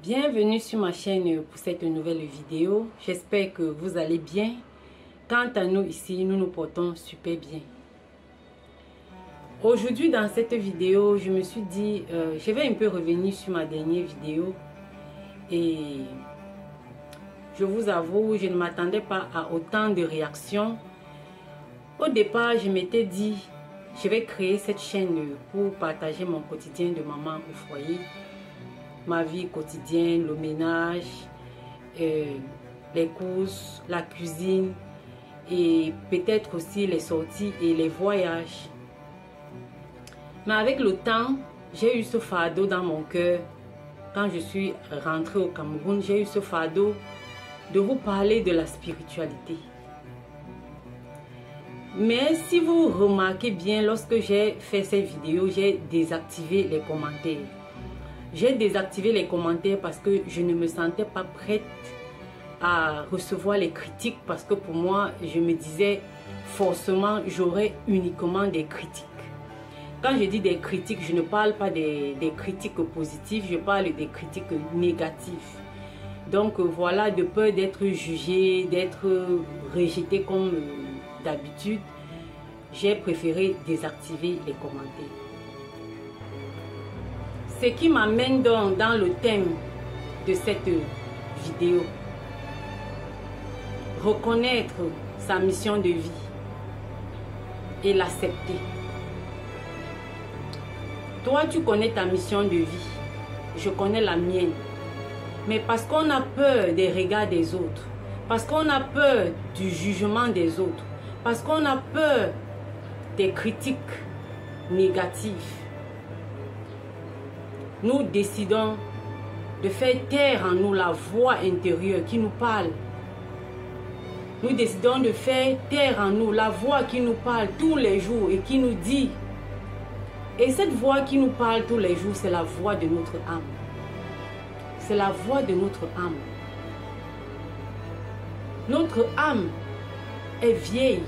Bienvenue sur ma chaîne pour cette nouvelle vidéo. J'espère que vous allez bien. Quant à nous ici, nous nous portons super bien. Aujourd'hui dans cette vidéo, je me suis dit, je vais un peu revenir sur ma dernière vidéo. Et je vous avoue, je ne m'attendais pas à autant de réactions. Au départ, je m'étais dit, je vais créer cette chaîne pour partager mon quotidien de maman au foyer. Ma vie quotidienne, le ménage, les courses, la cuisine et peut-être aussi les sorties et les voyages. Mais avec le temps, j'ai eu ce fardeau dans mon cœur. Quand je suis rentrée au Cameroun, j'ai eu ce fardeau de vous parler de la spiritualité. Mais si vous remarquez bien, lorsque j'ai fait cette vidéo, j'ai désactivé les commentaires. J'ai désactivé les commentaires parce que je ne me sentais pas prête à recevoir les critiques, parce que pour moi, je me disais forcément j'aurais uniquement des critiques. Quand je dis des critiques, je ne parle pas des critiques positives, je parle des critiques négatives. Donc voilà, de peur d'être jugée, d'être rejetée comme d'habitude, j'ai préféré désactiver les commentaires. Ce qui m'amène donc dans le thème de cette vidéo. Reconnaître sa mission de vie et l'accepter. Toi, tu connais ta mission de vie. Je connais la mienne. Mais parce qu'on a peur des regards des autres, parce qu'on a peur du jugement des autres, parce qu'on a peur des critiques négatives, nous décidons de faire taire en nous la voix intérieure qui nous parle. Nous décidons de faire taire en nous la voix qui nous parle tous les jours et qui nous dit. Et cette voix qui nous parle tous les jours, c'est la voix de notre âme. C'est la voix de notre âme. Notre âme est vieille.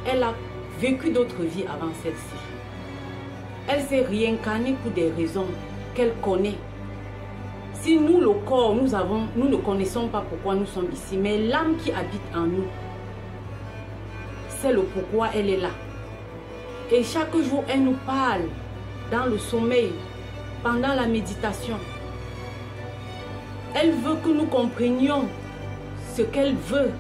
Elle a vécu d'autres vies avant celle-ci. Elle s'est réincarnée pour des raisons qu'elle connaît. Si nous, le corps, nous ne connaissons pas pourquoi nous sommes ici, mais l'âme qui habite en nous, c'est le pourquoi elle est là. Et chaque jour, elle nous parle dans le sommeil, pendant la méditation. Elle veut que nous comprenions ce qu'elle veut.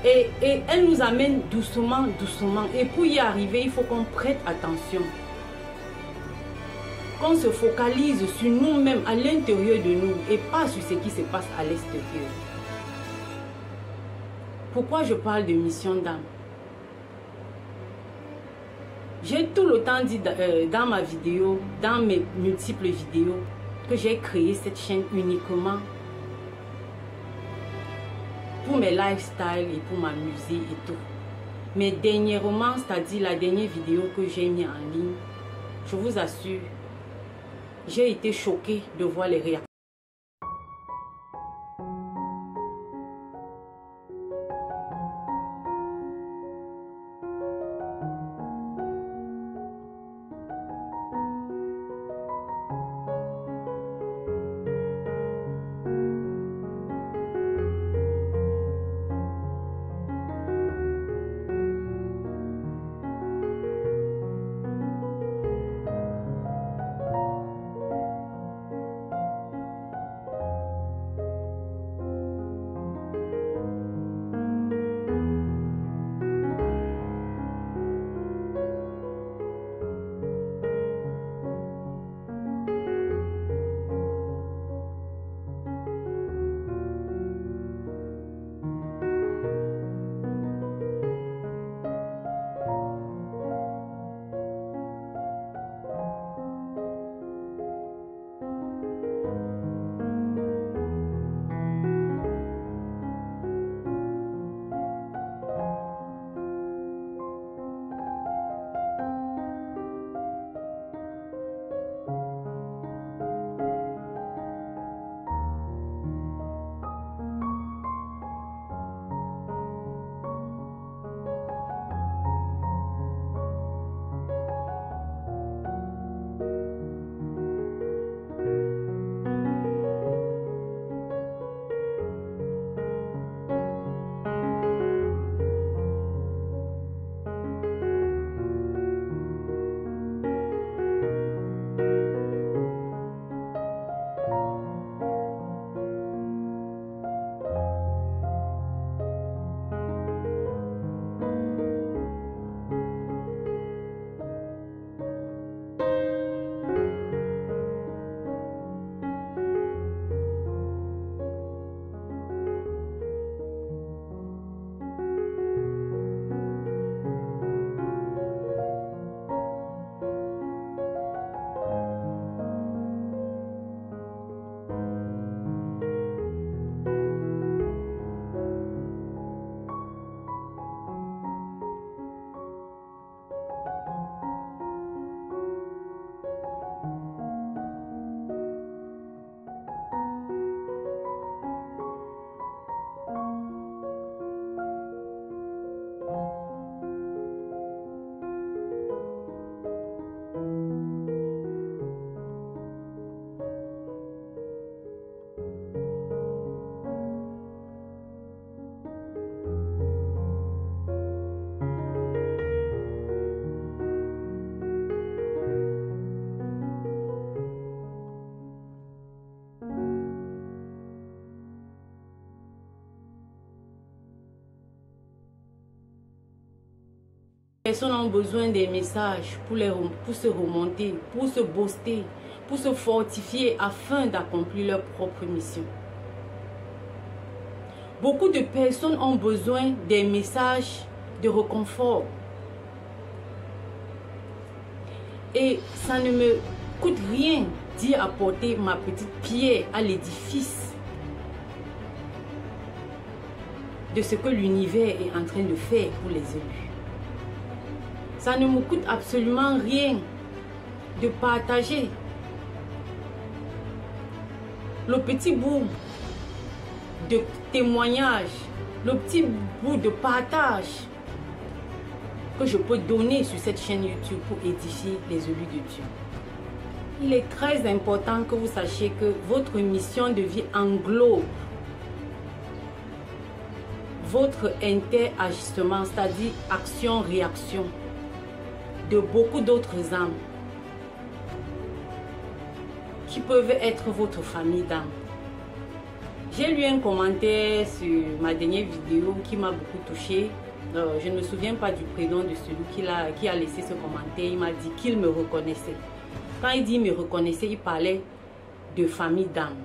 Et elle nous amène doucement, doucement. Et pour y arriver, il faut qu'on prête attention. Qu'on se focalise sur nous-mêmes, à l'intérieur de nous, et pas sur ce qui se passe à l'extérieur. Pourquoi je parle de mission d'âme? J'ai tout le temps dit dans ma vidéo, dans mes multiples vidéos, que j'ai créé cette chaîne uniquement pour mes lifestyles et pour m'amuser et tout. Mais dernièrement, c'est-à-dire la dernière vidéo que j'ai mise en ligne, je vous assure, j'ai été choquée de voir les réactions. personnes ont besoin des messages pour se remonter, pour se booster, pour se fortifier afin d'accomplir leur propre mission. Beaucoup de personnes ont besoin des messages de réconfort. Et ça ne me coûte rien d'y apporter ma petite pierre à l'édifice de ce que l'univers est en train de faire pour les élus. Ça ne me coûte absolument rien de partager le petit bout de témoignage, le petit bout de partage que je peux donner sur cette chaîne YouTube pour édifier les élus de Dieu. Il est très important que vous sachiez que votre mission de vie englobe votre interagissement, c'est-à-dire action-réaction de beaucoup d'autres âmes qui peuvent être votre famille d'âmes. J'ai lu un commentaire sur ma dernière vidéo qui m'a beaucoup touché. Je ne me souviens pas du prénom de celui qui a laissé ce commentaire. Il m'a dit qu'il me reconnaissait. Quand il dit me reconnaissait, il parlait de famille d'âmes.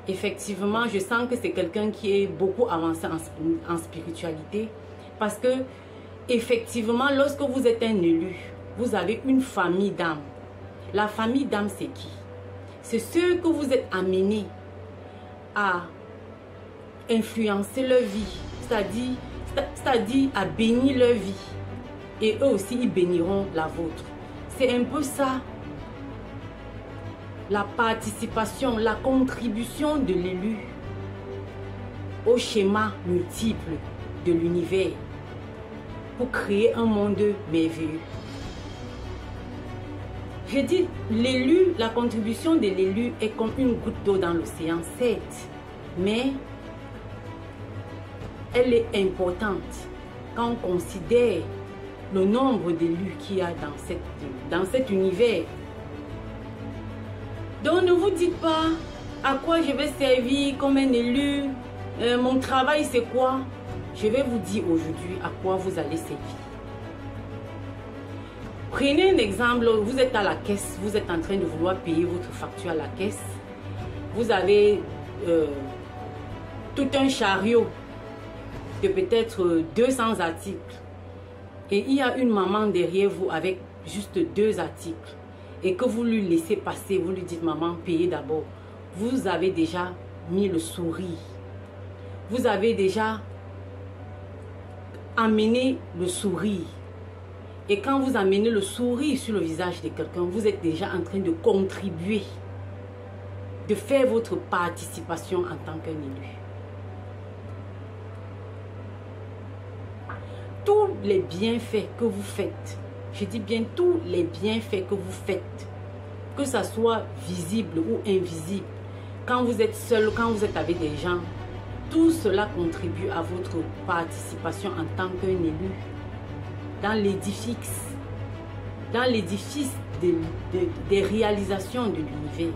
Effectivement, je sens que c'est quelqu'un qui est beaucoup avancé en spiritualité. Parce que, effectivement, lorsque vous êtes un élu, vous avez une famille d'âmes. La famille d'âmes, c'est qui? C'est ceux que vous êtes amenés à influencer leur vie, c'est-à-dire à bénir leur vie. Et eux aussi, ils béniront la vôtre. C'est un peu ça, la participation, la contribution de l'élu au schéma multiple de l'univers pour créer un monde merveilleux. Je dis l'élu, la contribution de l'élu est comme une goutte d'eau dans l'océan, certes, mais elle est importante quand on considère le nombre d'élus qu'il y a dans cet univers. Donc ne vous dites pas à quoi je vais servir comme un élu, mon travail c'est quoi. Je vais vous dire aujourd'hui à quoi vous allez servir. Prenez un exemple, vous êtes à la caisse, vous êtes en train de vouloir payer votre facture à la caisse. Vous avez tout un chariot de peut-être 200 articles. Et il y a une maman derrière vous avec juste 2 articles. Et que vous lui laissez passer, vous lui dites maman, payez d'abord. Vous avez déjà mis le sourire. Vous avez déjà amené le sourire. Et quand vous amenez le sourire sur le visage de quelqu'un, vous êtes déjà en train de contribuer, de faire votre participation en tant qu'un élu. Tous les bienfaits que vous faites, je dis bien tous les bienfaits que vous faites, que ça soit visible ou invisible, quand vous êtes seul, quand vous êtes avec des gens, tout cela contribue à votre participation en tant qu'un élu dans l'édifice des réalisations de l'univers.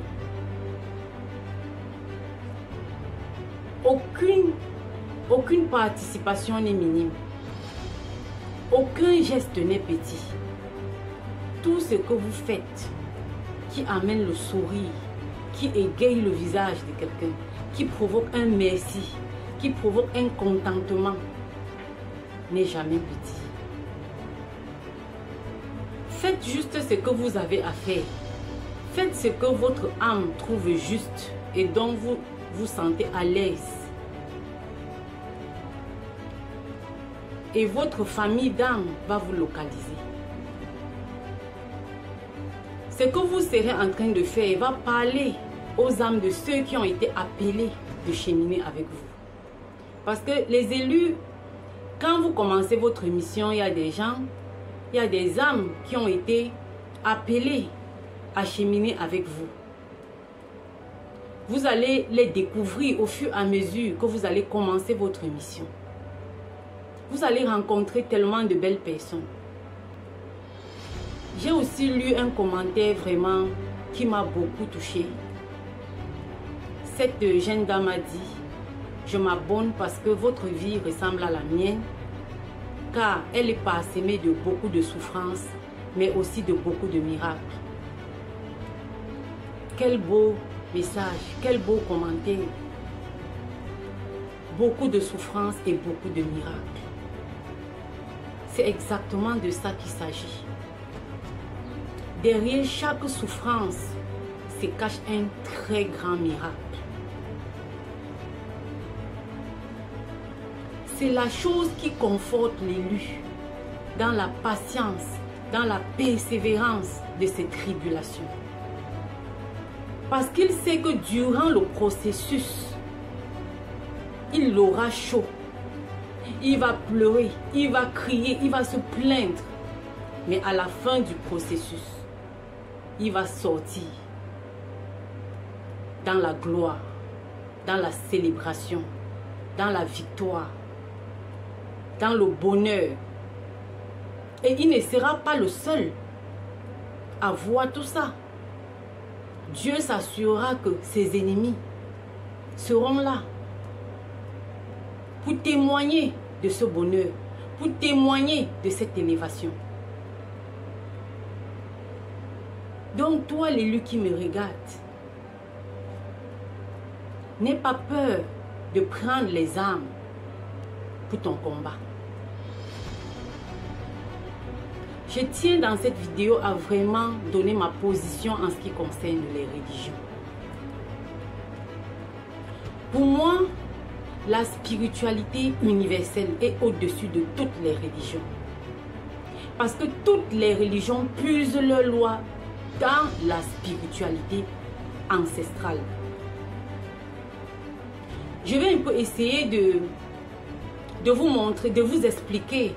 Aucune participation n'est minime. Aucun geste n'est petit. Tout ce que vous faites qui amène le sourire, qui égaye le visage de quelqu'un, qui provoque un merci, qui provoque un contentement, n'est jamais petit. Faites juste ce que vous avez à faire. Faites ce que votre âme trouve juste et dont vous vous sentez à l'aise. Et votre famille d'âme va vous localiser. Ce que vous serez en train de faire va parler aux âmes de ceux qui ont été appelés de cheminer avec vous. Parce que les élus, quand vous commencez votre mission, il y a des gens, il y a des âmes qui ont été appelées à cheminer avec vous. Vous allez les découvrir au fur et à mesure que vous allez commencer votre mission. Vous allez rencontrer tellement de belles personnes. J'ai aussi lu un commentaire vraiment qui m'a beaucoup touchée. Cette jeune dame a dit: je m'abonne parce que votre vie ressemble à la mienne. car elle est parsemée de beaucoup de souffrances, mais aussi de beaucoup de miracles. Quel beau message, quel beau commentaire. Beaucoup de souffrances et beaucoup de miracles. C'est exactement de ça qu'il s'agit. Derrière chaque souffrance se cache un très grand miracle. C'est la chose qui conforte l'élu dans la patience, dans la persévérance de ses tribulations. Parce qu'il sait que durant le processus, il aura chaud, il va pleurer, il va crier, il va se plaindre. Mais à la fin du processus, il va sortir dans la gloire, dans la célébration, dans la victoire, dans le bonheur. Et il ne sera pas le seul à voir tout ça. Dieu s'assurera que ses ennemis seront là pour témoigner de ce bonheur, pour témoigner de cette élévation. Donc toi, l'élu qui me regarde, n'aie pas peur de prendre les armes pour ton combat. Je tiens dans cette vidéo à vraiment donner ma position en ce qui concerne les religions. Pour moi, la spiritualité universelle est au-dessus de toutes les religions. Parce que toutes les religions puisent leur loi dans la spiritualité ancestrale. Je vais un peu essayer de vous montrer, de vous expliquer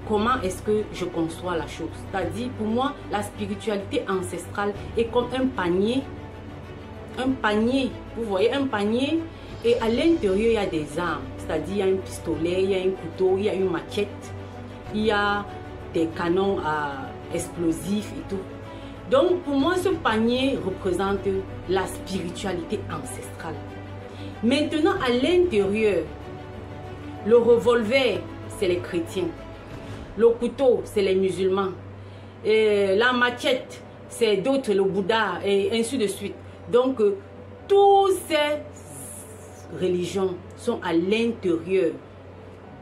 comment est-ce que je conçois la chose. C'est-à-dire, pour moi, la spiritualité ancestrale est comme un panier. Un panier, vous voyez, un panier. Et à l'intérieur, il y a des armes. C'est-à-dire, il y a un pistolet, il y a un couteau, il y a une machette, il y a des canons à explosifs et tout. Donc, pour moi, ce panier représente la spiritualité ancestrale. Maintenant, à l'intérieur, le revolver, c'est les chrétiens. Le couteau, c'est les musulmans. Et la machette, c'est d'autres, le Bouddha, et ainsi de suite. Donc, toutes ces religions sont à l'intérieur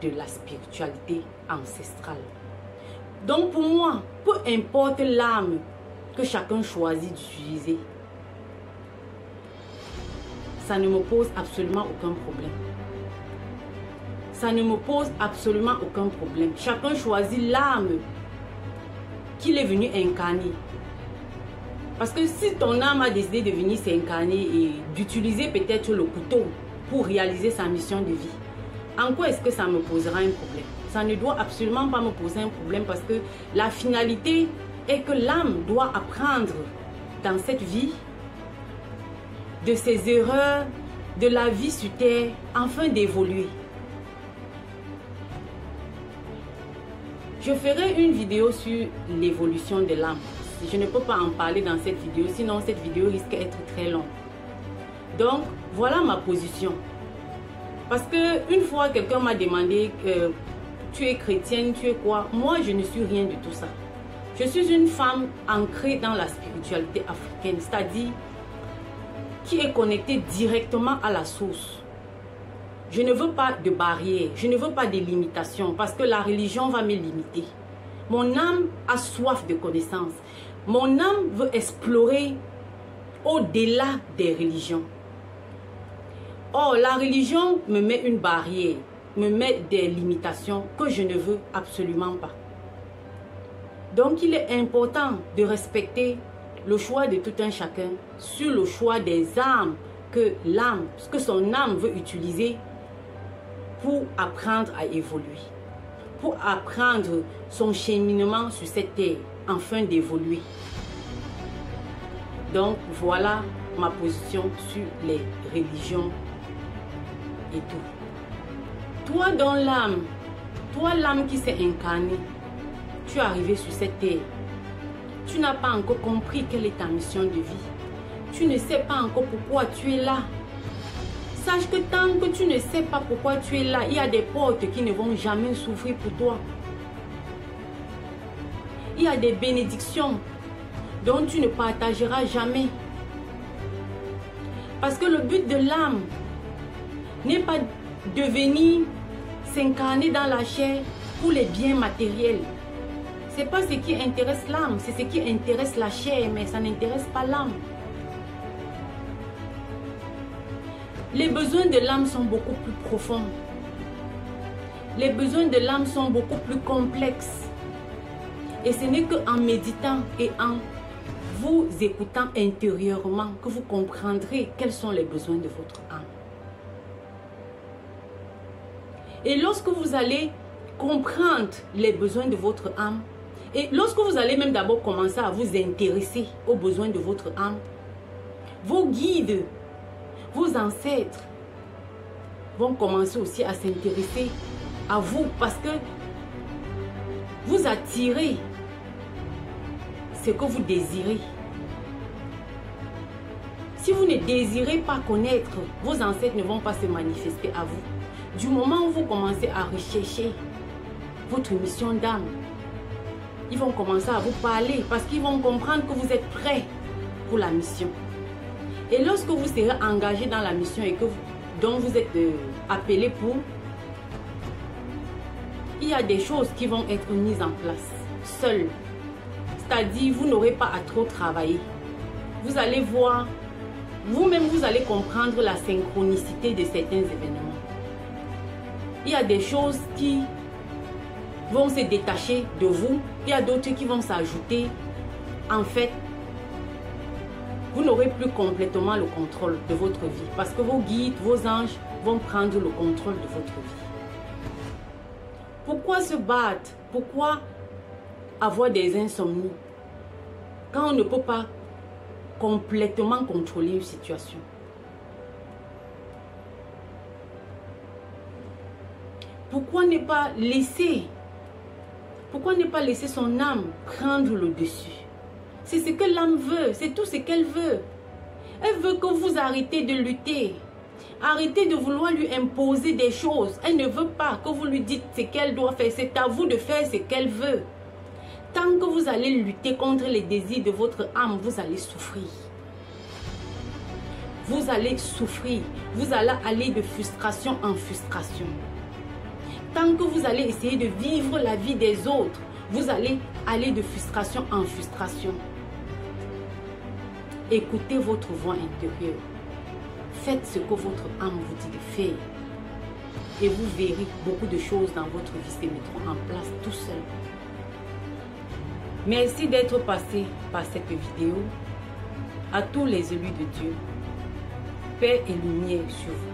de la spiritualité ancestrale. Donc, pour moi, peu importe l'arme que chacun choisit d'utiliser, ça ne me pose absolument aucun problème. Ça ne me pose absolument aucun problème. Chacun choisit l'arme qu'il est venu incarner. Parce que si ton âme a décidé de venir s'incarner et d'utiliser peut-être le couteau pour réaliser sa mission de vie, en quoi est-ce que ça me posera un problème? Ça ne doit absolument pas me poser un problème parce que la finalité est que l'âme doit apprendre dans cette vie de ses erreurs, de la vie sur terre, afin d'évoluer. Je ferai une vidéo sur l'évolution de l'âme. Je ne peux pas en parler dans cette vidéo, sinon cette vidéo risque d'être très longue. Donc, voilà ma position. Parce que une fois, quelqu'un m'a demandé, tu es chrétienne, tu es quoi? Moi, je ne suis rien de tout ça. Je suis une femme ancrée dans la spiritualité africaine, c'est-à-dire qui est connectée directement à la source. Je ne veux pas de barrières, je ne veux pas de limitations parce que la religion va me limiter. Mon âme a soif de connaissances. Mon âme veut explorer au-delà des religions. Or, la religion me met une barrière, me met des limitations que je ne veux absolument pas. Donc, il est important de respecter le choix de tout un chacun sur le choix des armes que l'âme, ce que son âme veut utiliser pour apprendre à évoluer, pour apprendre son cheminement sur cette terre, afin d'évoluer. Donc, voilà ma position sur les religions et tout. Toi dans l'âme, toi l'âme qui s'est incarnée, tu es arrivé sur cette terre. Tu n'as pas encore compris quelle est ta mission de vie. Tu ne sais pas encore pourquoi tu es là. Sache que tant que tu ne sais pas pourquoi tu es là, il y a des portes qui ne vont jamais s'ouvrir pour toi. Il y a des bénédictions dont tu ne partageras jamais. Parce que le but de l'âme n'est pas de venir s'incarner dans la chair pour les biens matériels. Ce n'est pas ce qui intéresse l'âme, c'est ce qui intéresse la chair, mais ça n'intéresse pas l'âme. Les besoins de l'âme sont beaucoup plus profonds. Les besoins de l'âme sont beaucoup plus complexes. Et ce n'est qu'en méditant et en vous écoutant intérieurement que vous comprendrez quels sont les besoins de votre âme. Et lorsque vous allez comprendre les besoins de votre âme, et lorsque vous allez même d'abord commencer à vous intéresser aux besoins de votre âme, vos guides, vos ancêtres vont commencer aussi à s'intéresser à vous parce que vous attirez ce que vous désirez. Si vous ne désirez pas connaître, vos ancêtres ne vont pas se manifester à vous. Du moment où vous commencez à rechercher votre mission d'âme, ils vont commencer à vous parler parce qu'ils vont comprendre que vous êtes prêt pour la mission. Et lorsque vous serez engagé dans la mission et que dont vous êtes appelé pour, il y a des choses qui vont être mises en place seules. C'est-à-dire, vous n'aurez pas à trop travailler. Vous allez voir, vous-même, vous allez comprendre la synchronicité de certains événements. Il y a des choses qui vont se détacher de vous. Il y a d'autres qui vont s'ajouter. En fait, vous n'aurez plus complètement le contrôle de votre vie parce que vos guides, vos anges vont prendre le contrôle de votre vie. Pourquoi se battre? Pourquoi avoir des insomnies quand on ne peut pas complètement contrôler une situation? Pourquoi ne pas laisser son âme prendre le dessus? C'est ce que l'âme veut, c'est tout ce qu'elle veut. Elle veut que vous arrêtez de lutter. Arrêtez de vouloir lui imposer des choses. Elle ne veut pas que vous lui dites ce qu'elle doit faire. C'est à vous de faire ce qu'elle veut. Tant que vous allez lutter contre les désirs de votre âme, vous allez souffrir. Vous allez souffrir. Vous allez aller de frustration en frustration. Tant que vous allez essayer de vivre la vie des autres, vous allez aller de frustration en frustration. Écoutez votre voix intérieure. Faites ce que votre âme vous dit de faire. Et vous verrez beaucoup de choses dans votre vie se mettront en place tout seul. Merci d'être passé par cette vidéo. À tous les élus de Dieu, paix et lumière sur vous.